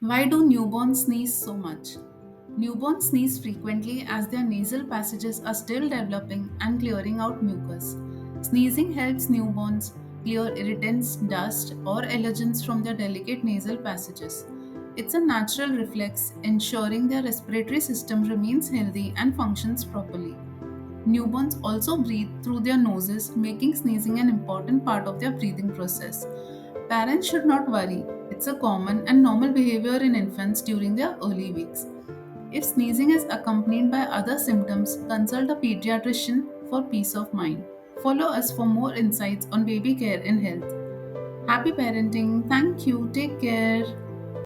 Why do newborns sneeze so much? Newborns sneeze frequently as their nasal passages are still developing and clearing out mucus. Sneezing helps newborns clear irritants, dust, or allergens from their delicate nasal passages. It's a natural reflex, ensuring their respiratory system remains healthy and functions properly. Newborns also breathe through their noses, making sneezing an important part of their breathing process. Parents should not worry. It's a common and normal behavior in infants during their early weeks. If sneezing is accompanied by other symptoms, consult a pediatrician for peace of mind. Follow us for more insights on baby care and health. Happy parenting. Thank you. Take care.